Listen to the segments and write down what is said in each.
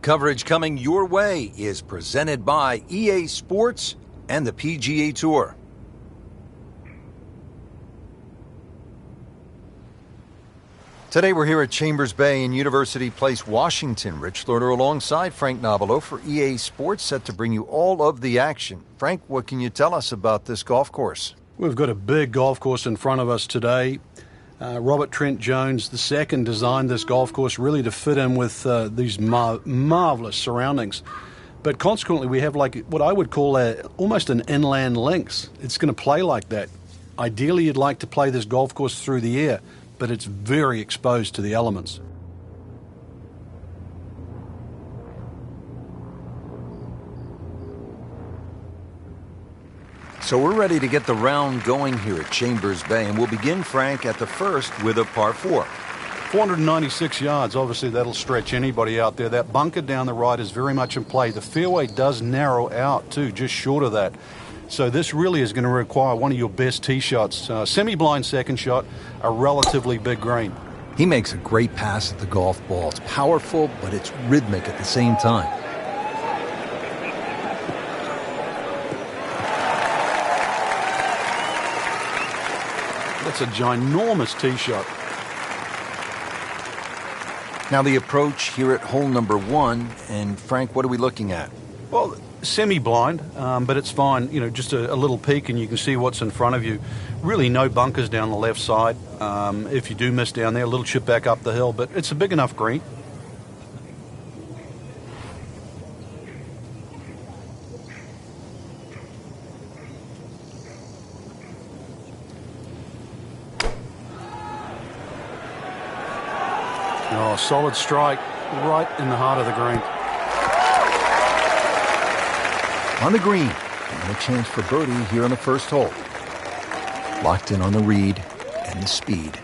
Coverage coming your way is presented by EA Sports and the PGA Tour. Today we're here at Chambers Bay in University Place, Washington. Rich Lerner alongside Frank Nobilo for EA Sports, set to bring you all of the action. Frank, what can you tell us about this golf course? We've got a big golf course in front of us today. Robert Trent Jones II designed this golf course really to fit in with these marvelous surroundings. But consequently, we have like what I would call almost an inland links. It's going to play like that. Ideally, you'd like to play this golf course through the air, but it's very exposed to the elements. So we're ready to get the round going here at Chambers Bay, and we'll begin, Frank, at the first with a par 4. 496 yards, obviously that'll stretch anybody out there. That bunker down the right is very much in play. The fairway does narrow out too, just short of that. So this really is going to require one of your best tee shots. Semi-blind second shot, a relatively big green. He makes a great pass at the golf ball. It's powerful, but it's rhythmic at the same time. That's a ginormous tee shot. Now the approach here at hole number 1, and Frank, what are we looking at? Well, semi-blind, but it's fine. You know, just a little peek and you can see what's in front of you. Really no bunkers down the left side. If you do miss down there, a little chip back up the hill, but it's a big enough green. Oh, solid strike right in the heart of the green. On the green, and a chance for birdie here on the first hole. Locked in on the read and the speed.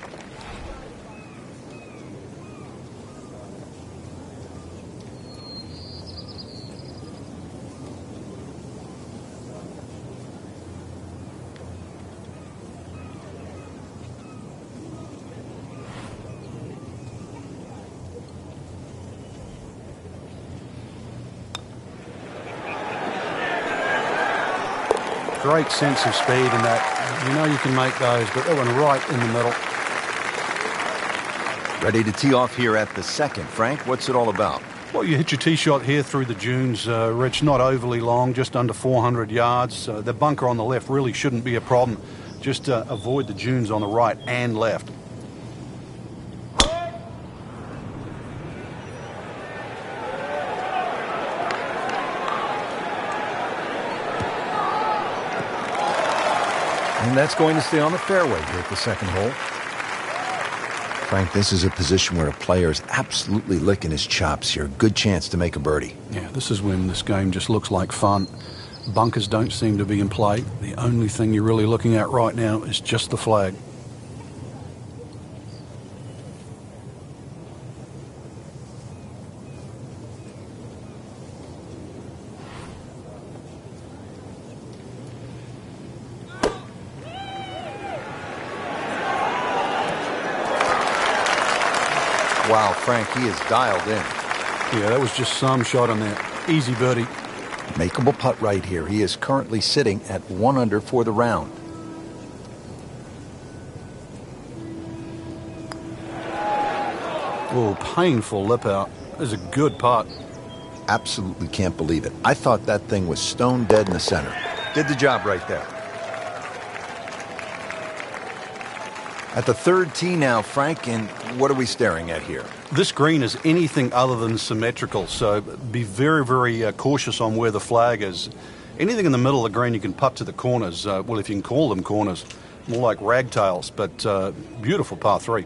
Great sense of speed in that. You know you can make those, but that one right in the middle. Ready to tee off here at the second. Frank, what's it all about? Well, you hit your tee shot here through the dunes, Rich, not overly long, just under 400 yards. The bunker on the left really shouldn't be a problem. Just avoid the dunes on the right and left. And that's going to stay on the fairway here at the second hole. Frank, this is a position where a player is absolutely licking his chops here. Good chance to make a birdie. Yeah, this is when this game just looks like fun. Bunkers don't seem to be in play. The only thing you're really looking at right now is just the flag. Wow, Frank, he is dialed in. Yeah, that was just some shot on there. Easy birdie. Makeable putt right here. He is currently sitting at 1 under for the round. Oh, painful lip out. That is a good putt. Absolutely can't believe it. I thought that thing was stone dead in the center. Did the job right there. At the third tee now, Frank, and what are we staring at here? This green is anything other than symmetrical, so be very, very cautious on where the flag is. Anything in the middle of the green you can putt to the corners, well, if you can call them corners, more like ragtails, but beautiful par 3.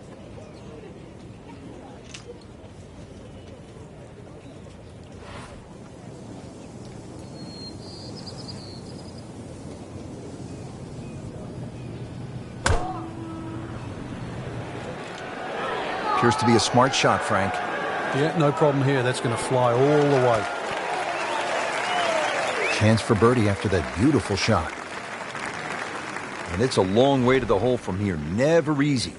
Appears to be a smart shot, Frank. Yeah, no problem here. That's going to fly all the way. Chance for birdie after that beautiful shot. And it's a long way to the hole from here. Never easy.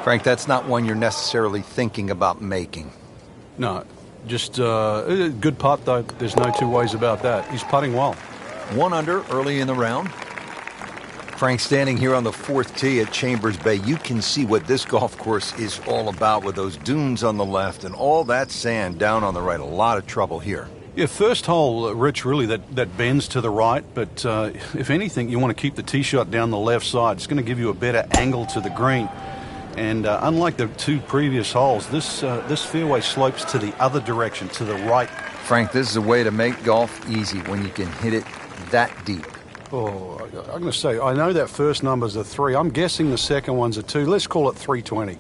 Frank, that's not one you're necessarily thinking about making. No, just a good putt, though. There's no two ways about that. He's putting well. 1 under early in the round. Frank, standing here on the 4th tee at Chambers Bay, you can see what this golf course is all about with those dunes on the left and all that sand down on the right. A lot of trouble here. Yeah, first hole, Rich, really that bends to the right, but if anything, you want to keep the tee shot down the left side. It's going to give you a better angle to the green. And unlike the 2 previous holes, this fairway slopes to the other direction, to the right. Frank, this is a way to make golf easy when you can hit it that deep. Oh, I'm going to say, I know that first number's a 3. I'm guessing the second one's a 2. Let's call it 320.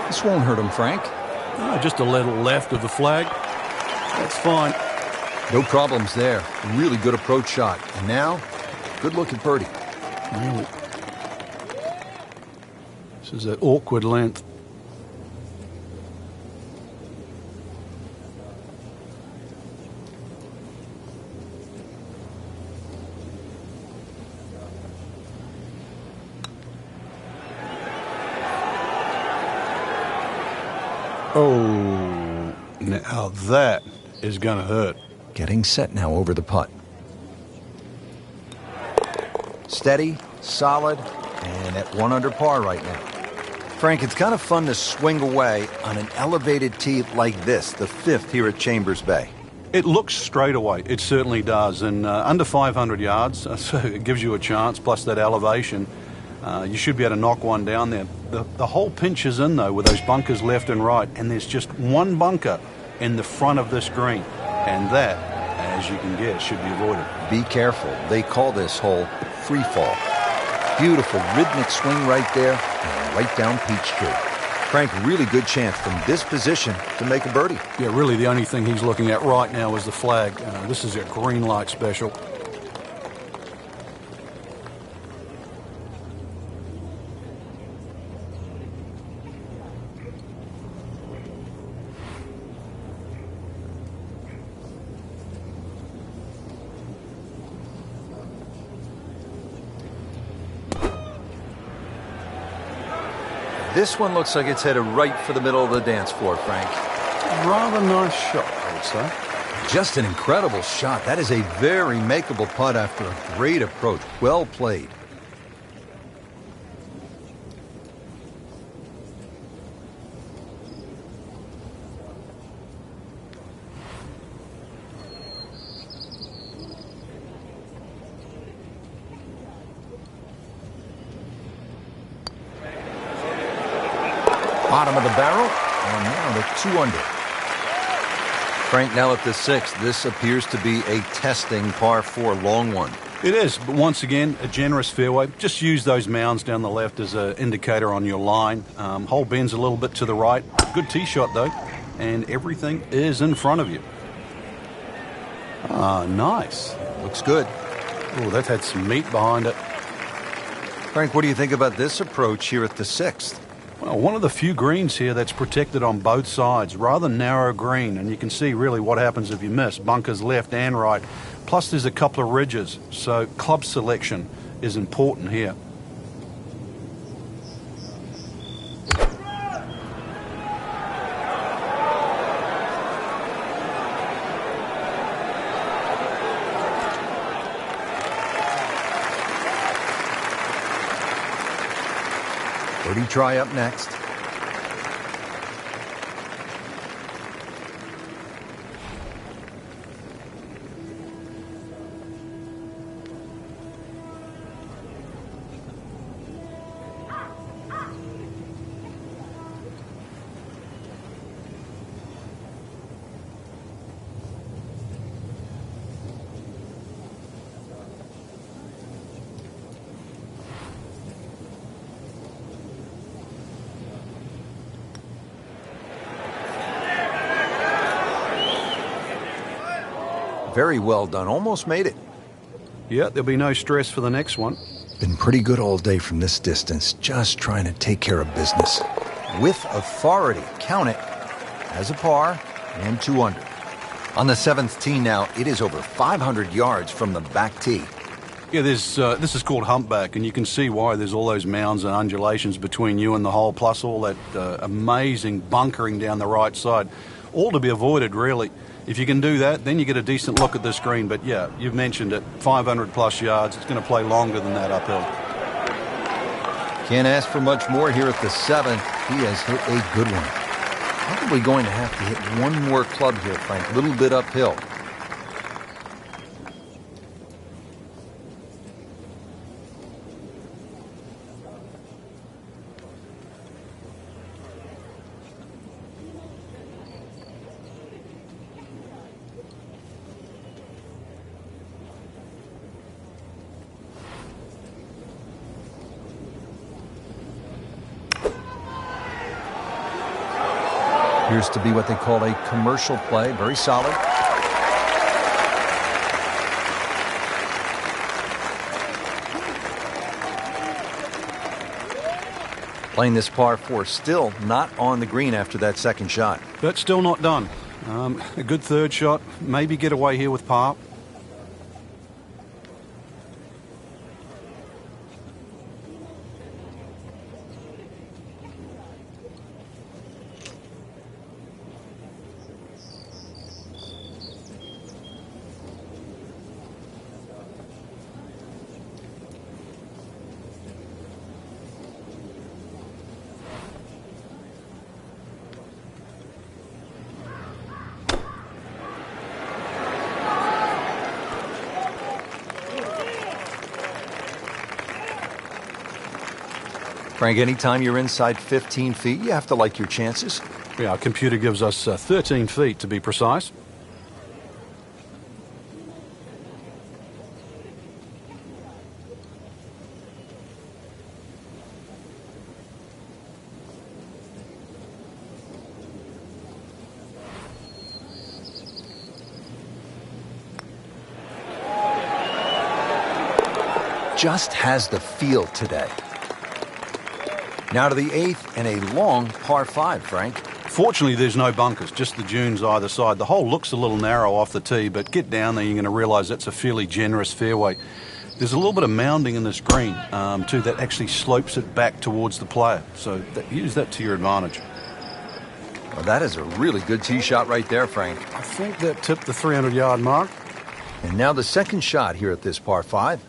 This won't hurt him, Frank. Just a little left of the flag. That's fine. No problems there. Really good approach shot. And now, good look at birdie. This is an awkward length. Oh, now that is going to hurt. Getting set now over the putt. Steady, solid, and at 1 under par right now. Frank, it's kind of fun to swing away on an elevated tee like this, the 5th here at Chambers Bay. It looks straight away. It certainly does. And under 500 yards, so it gives you a chance, plus that elevation. You should be able to knock one down there. The whole pinch is in, though, with those bunkers left and right, and there's just one bunker in the front of this green, and that, as you can guess, should be avoided. Be careful. They call this hole free fall. Beautiful rhythmic swing right there, and right down Peachtree. Frank, really good chance from this position to make a birdie. Yeah, really the only thing he's looking at right now is the flag. This is a green light special. This one looks like it's headed right for the middle of the dance floor, Frank. Rather nice shot, I would say. Just an incredible shot. That is a very makeable putt after a great approach. Well played. Bottom of the barrel, and now to 2 under. Frank, now at the 6th, this appears to be a testing par 4 long one. It is, but once again, a generous fairway. Just use those mounds down the left as an indicator on your line. Hole bends a little bit to the right. Good tee shot, though, and everything is in front of you. Ah, nice. Looks good. Oh, that had some meat behind it. Frank, what do you think about this approach here at the 6th? Well, one of the few greens here that's protected on both sides. Rather narrow green, and you can see really what happens if you miss. Bunkers left and right. Plus there's a couple of ridges, so club selection is important here. Birdie try up next. Very well done. Almost made it. Yeah, there'll be no stress for the next one. Been pretty good all day from this distance, just trying to take care of business. With authority, count it, as a par and 2 under. On the 7th tee now, it is over 500 yards from the back tee. Yeah, this is called humpback, and you can see why there's all those mounds and undulations between you and the hole, plus all that amazing bunkering down the right side. All to be avoided, really. If you can do that, then you get a decent look at this green. But yeah, you've mentioned it, 500 plus yards. It's going to play longer than that uphill. Can't ask for much more here at the 7th. He has hit a good one. Probably going to have to hit one more club here, Frank. A little bit uphill. Appears to be what they call a commercial play. Very solid. Playing this par 4, still not on the green after that second shot. But still not done. A good third shot. Maybe get away here with par. Frank, anytime you're inside 15 feet, you have to like your chances. Yeah, our computer gives us 13 feet to be precise. Just has the feel today. Now to the 8th and a long par 5, Frank. Fortunately, there's no bunkers, just the dunes either side. The hole looks a little narrow off the tee, but get down there, you're going to realise that's a fairly generous fairway. There's a little bit of mounding in this green, too, that actually slopes it back towards the player. So use that to your advantage. Well, that is a really good tee shot right there, Frank. I think that tipped the 300-yard mark. And now the second shot here at this par 5.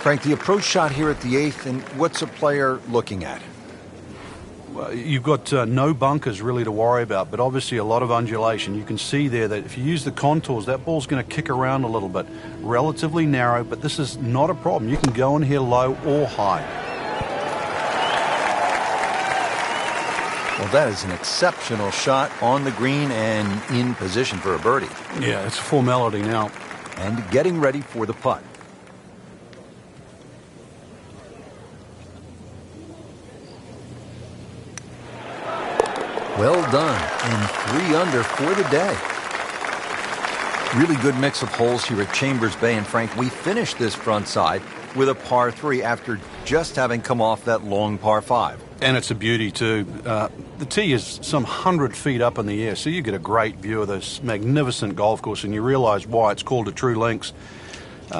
Frank, the approach shot here at the 8th, and what's a player looking at? Well, you've got no bunkers really to worry about, but obviously a lot of undulation. You can see there that if you use the contours, that ball's going to kick around a little bit. Relatively narrow, but this is not a problem. You can go in here low or high. Well, that is an exceptional shot on the green and in position for a birdie. Yeah, it's a formality now. And getting ready for the putt. Well done, and 3 under for the day. Really good mix of holes here at Chambers Bay, and Frank, we finished this front side with a par 3 after just having come off that long par 5. And it's a beauty too. The tee is some 100 feet up in the air, so you get a great view of this magnificent golf course, and you realize why it's called a true links.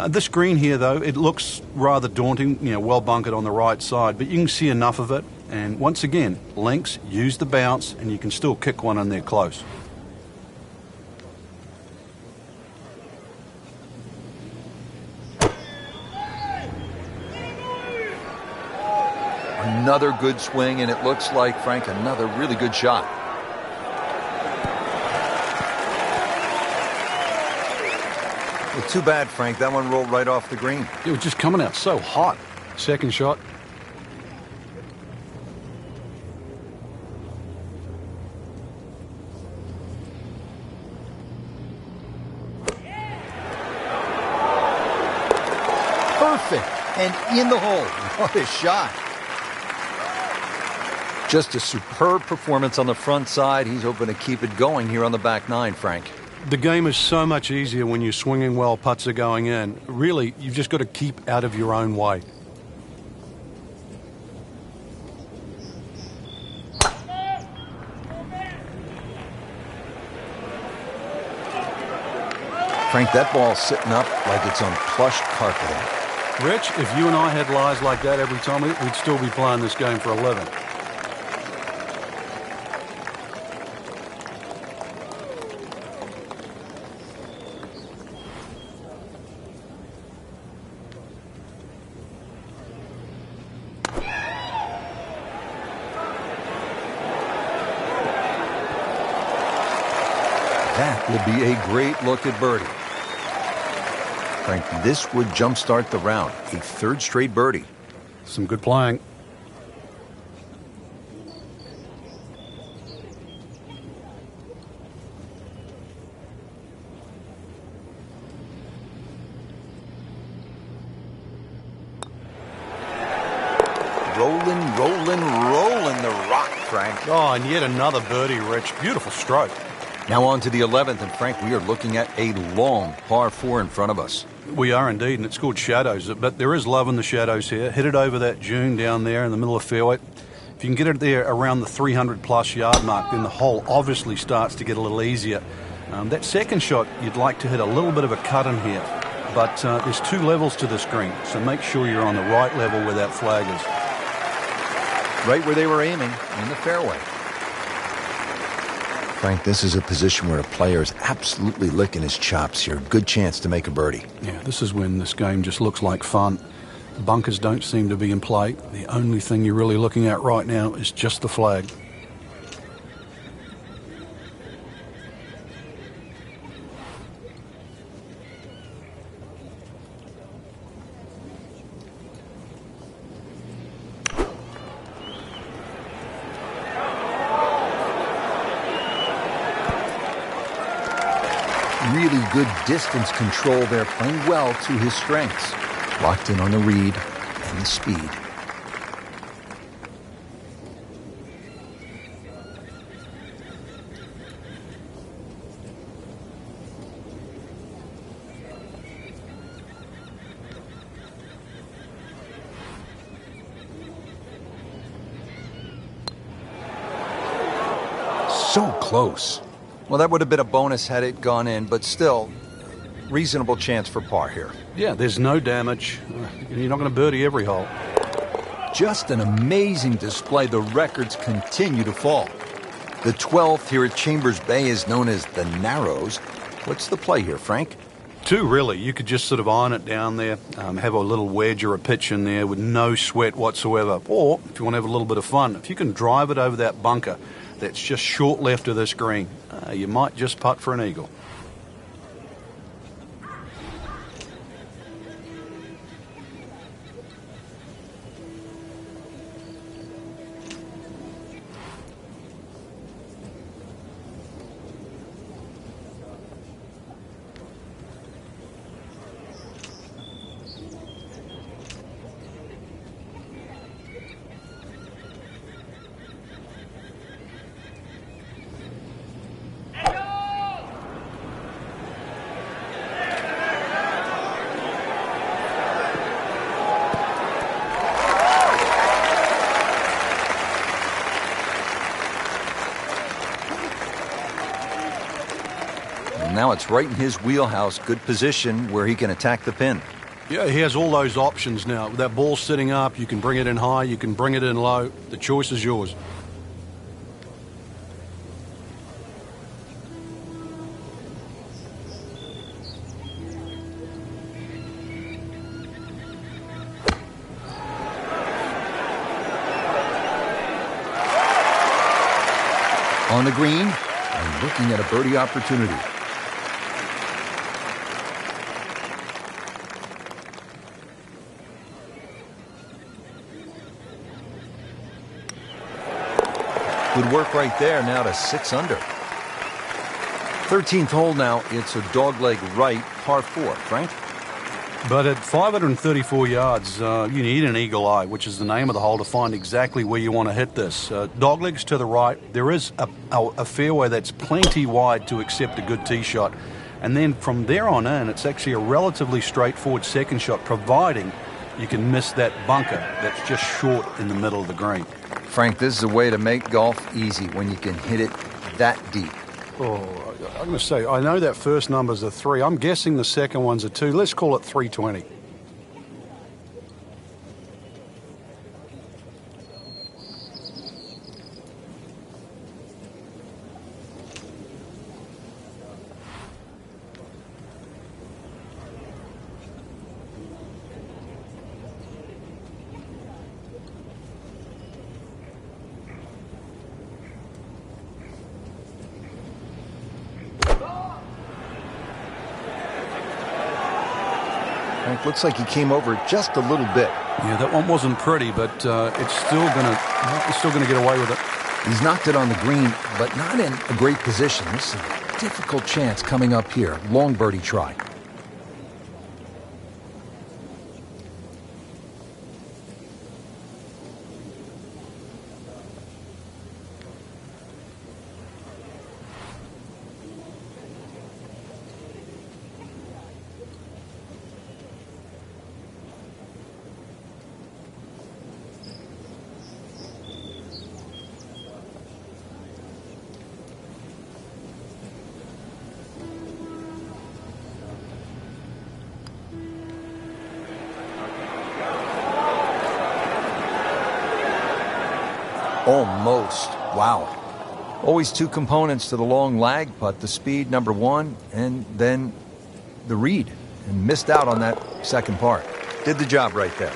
This green here, though, it looks rather daunting, well bunkered on the right side, but you can see enough of it. And once again, links, use the bounce, and you can still kick one in there close. Another good swing, and it looks like, Frank, another really good shot. Well, too bad, Frank. That one rolled right off the green. It was just coming out so hot. Second shot. and in the hole. What a shot. Just a superb performance on the front side. He's hoping to keep it going here on the back nine, Frank. The game is so much easier when you're swinging well, putts are going in. Really, you've just got to keep out of your own way. Frank, that ball's sitting up like it's on plush carpeting. Rich, if you and I had lies like that every time, we'd still be playing this game for 11. That will be a great look at birdie. Frank, this would jumpstart the round. A third straight birdie. Some good playing. Rolling the rock, Frank. Oh, and yet another birdie, Rich. Beautiful stroke. Now on to the 11th, and Frank, we are looking at a long par 4 in front of us. We are indeed, and it's called shadows, but there is love in the shadows here. Hit it over that dune down there in the middle of the fairway. If you can get it there around the 300-plus yard mark, then the hole obviously starts to get a little easier. That second shot, you'd like to hit a little bit of a cut in here, but there's two levels to this green, so make sure you're on the right level where that flag is. Right where they were aiming, in the fairway. Frank, this is a position where a player is absolutely licking his chops here. Good chance to make a birdie. Yeah, this is when this game just looks like fun. The bunkers don't seem to be in play. The only thing you're really looking at right now is just the flag. Really good distance control there, playing well to his strengths. Locked in on the read and the speed. So close. Well, that would have been a bonus had it gone in, but still, reasonable chance for par here. Yeah, there's no damage. You're not going to birdie every hole. Just an amazing display. The records continue to fall. The 12th here at Chambers Bay is known as the Narrows. What's the play here, Frank? Two, really. You could just sort of iron it down there, have a little wedge or a pitch in there with no sweat whatsoever. Or, if you want to have a little bit of fun, if you can drive it over that bunker that's just short left of this green, you might just putt for an eagle. Now it's right in his wheelhouse. Good position where he can attack the pin. Yeah, he has all those options now. That ball's sitting up. You can bring it in high. You can bring it in low. The choice is yours. On the green and looking at a birdie opportunity. Good work right there, now to 6 under. 13th hole now, it's a dogleg right, par 4. Frank? But at 534 yards, you need an eagle eye, which is the name of the hole, to find exactly where you want to hit this. Doglegs to the right. There is a fairway that's plenty wide to accept a good tee shot. And then from there on in, it's actually a relatively straightforward second shot, providing you can miss that bunker that's just short in the middle of the green. Frank, this is a way to make golf easy when you can hit it that deep. Oh, I'm going to say, I know that first number's a 3. I'm guessing the second one's a 2. Let's call it 320. Frank, looks like he came over just a little bit. Yeah, that one wasn't pretty, but it's still gonna get away with it. He's knocked it on the green, but not in a great position. This is a difficult chance coming up here. Long birdie try. Almost. Wow. Always two components to the long lag putt, the speed, number one, and then the read. And missed out on that second part. Did the job right there.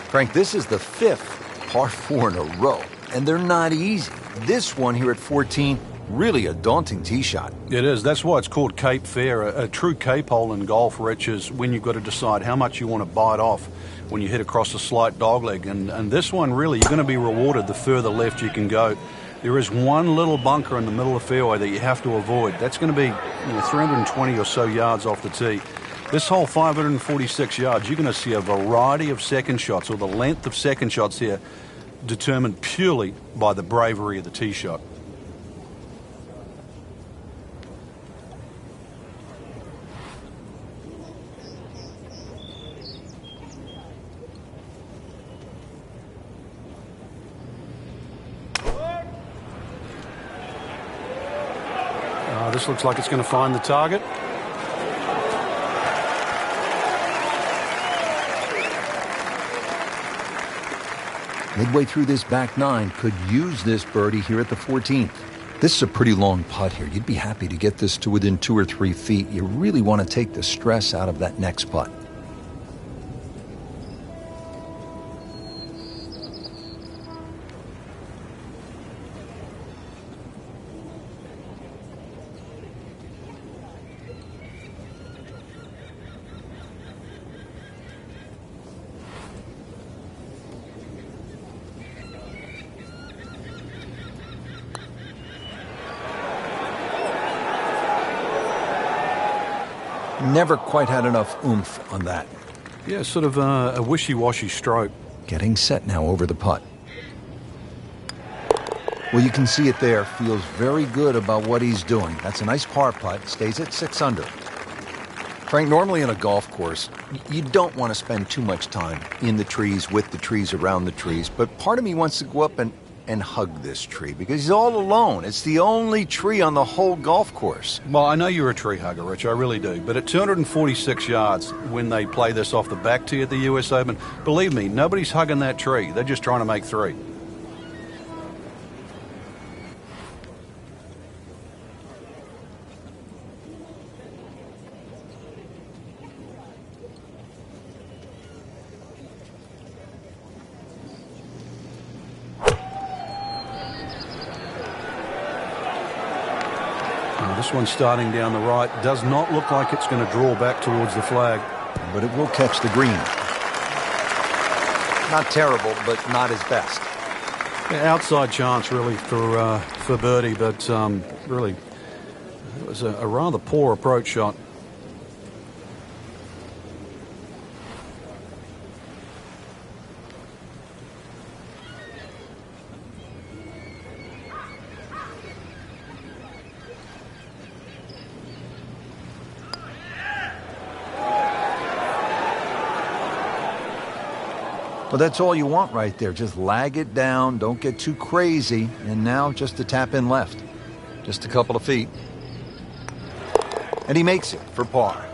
Frank, this is the 5th par 4 in a row, and they're not easy. This one here at 14, really a daunting tee shot. It is. That's why it's called Cape Fair. A true Cape hole in golf, Rich, is when you've got to decide how much you want to bite off when you hit across a slight dogleg. And this one, really, you're going to be rewarded the further left you can go. There is one little bunker in the middle of the fairway that you have to avoid. That's going to be 320 or so yards off the tee. This hole, 546 yards, you're going to see a variety of second shots, or the length of second shots here, determined purely by the bravery of the tee shot. This looks like it's going to find the target. Midway through this back nine, could use this birdie here at the 14th. This is a pretty long putt here. You'd be happy to get this to within 2 or 3 feet. You really want to take the stress out of that next putt. Never quite had enough oomph on that. Yeah, sort of a wishy-washy stroke. Getting set now over the putt. Well, you can see it there. Feels very good about what he's doing. That's a nice par putt. Stays at 6 under. Frank, normally in a golf course, you don't want to spend too much time in the trees, with the trees, around the trees. But part of me wants to go up and hug this tree because he's all alone. It's the only tree on the whole golf course. Well, I know you're a tree hugger, Rich. I really do. But at 246 yards, when they play this off the back tee at the US Open, believe me, nobody's hugging that tree. They're just trying to make 3. This one starting down the right does not look like it's going to draw back towards the flag. But it will catch the green. Not terrible, but not his best. Yeah, outside chance, really, for birdie, but really, it was a rather poor approach shot. Well, that's all you want right there. Just lag it down, don't get too crazy, and now just to tap in left. Just a couple of feet. And he makes it for par.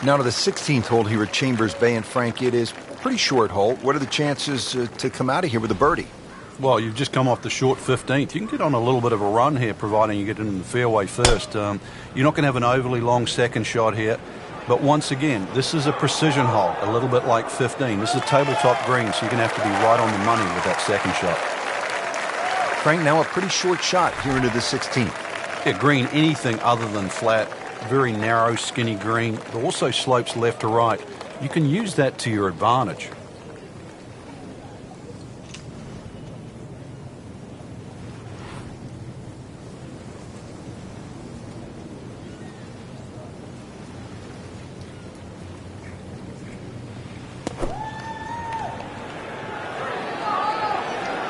Now to the 16th hole here at Chambers Bay, and Frank, it is a pretty short hole. What are the chances to come out of here with a birdie? Well, you've just come off the short 15th. You can get on a little bit of a run here, providing you get in the fairway first. You're not going to have an overly long second shot here. But once again, this is a precision hole, a little bit like 15. This is a tabletop green, so you're going to have to be right on the money with that second shot. Frank, now a pretty short shot here into the 16th. Yeah, green, anything other than flat. Very narrow, skinny green. It also slopes left to right. You can use that to your advantage.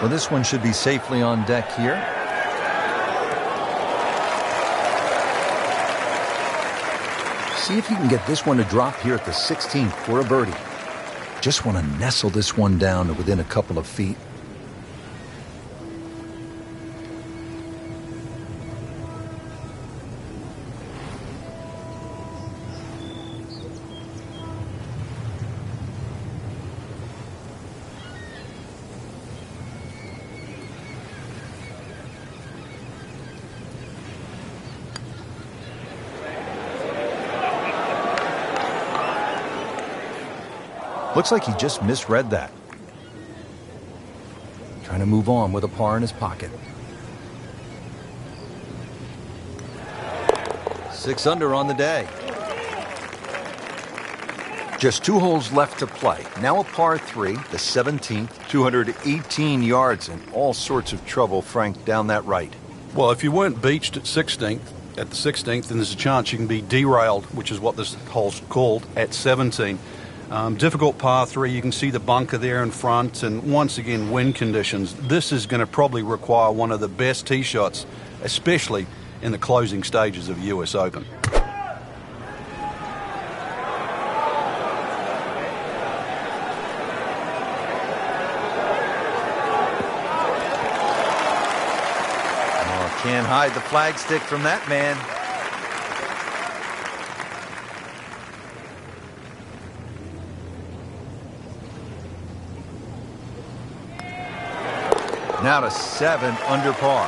Well, this one should be safely on deck here. See if you can get this one to drop here at the 16th for a birdie. Just want to nestle this one down to within a couple of feet. Looks like he just misread that. Trying to move on with a par in his pocket. 6 under on the day. Just 2 holes left to play. Now a par 3, the 17th, 218 yards and all sorts of trouble, Frank, down that right. Well, if you weren't beached at the 16th, then there's a chance you can be derailed, which is what this hole's called, at 17. Difficult par 3. You can see the bunker there in front, and once again, wind conditions. This is going to probably require one of the best tee shots, especially in the closing stages of the US Open. Oh, can't hide the flagstick from that man. Now to 7 under par.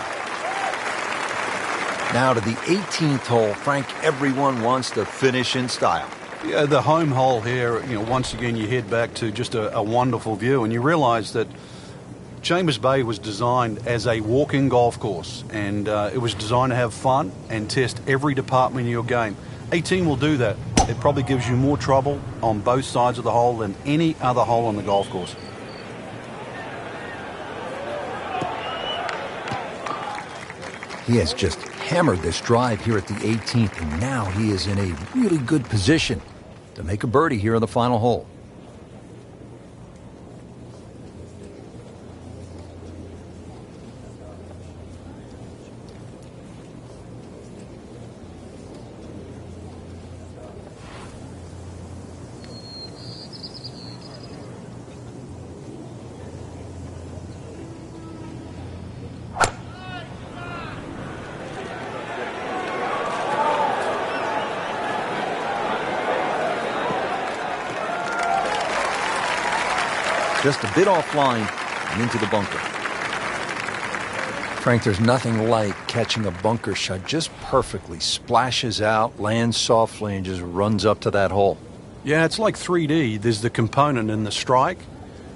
Now to the 18th hole. Frank, everyone wants to finish in style. Yeah, the home hole here, once again you head back to just a wonderful view, and you realize that Chambers Bay was designed as a walking golf course, and it was designed to have fun and test every department of your game. 18 will do that. It probably gives you more trouble on both sides of the hole than any other hole on the golf course. He has just hammered this drive here at the 18th, and now he is in a really good position to make a birdie here on the final hole. Just a bit offline and into the bunker. Frank, there's nothing like catching a bunker shot just perfectly. Splashes out, lands softly, and just runs up to that hole. Yeah, it's like 3D. There's the component in the strike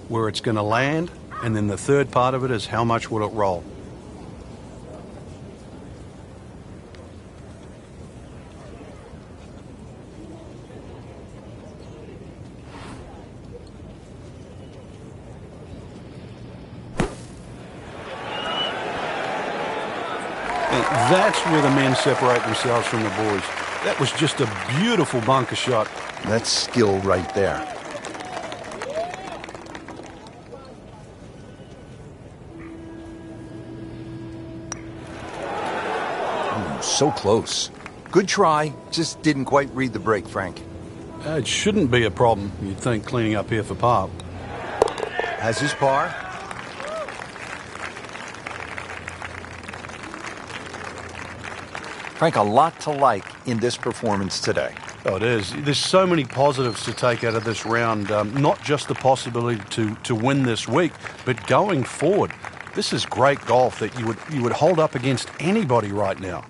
where it's going to land, and then the third part of it is how much will it roll. That's where the men separate themselves from the boys. That was just a beautiful bunker shot. That's skill right there. Ooh, so close. Good try, just didn't quite read the break, Frank. It shouldn't be a problem, you'd think, cleaning up here for par. Has his par. Frank, a lot to like in this performance today. Oh, it is. There's so many positives to take out of this round, not just the possibility to win this week, but going forward. This is great golf that you would hold up against anybody right now.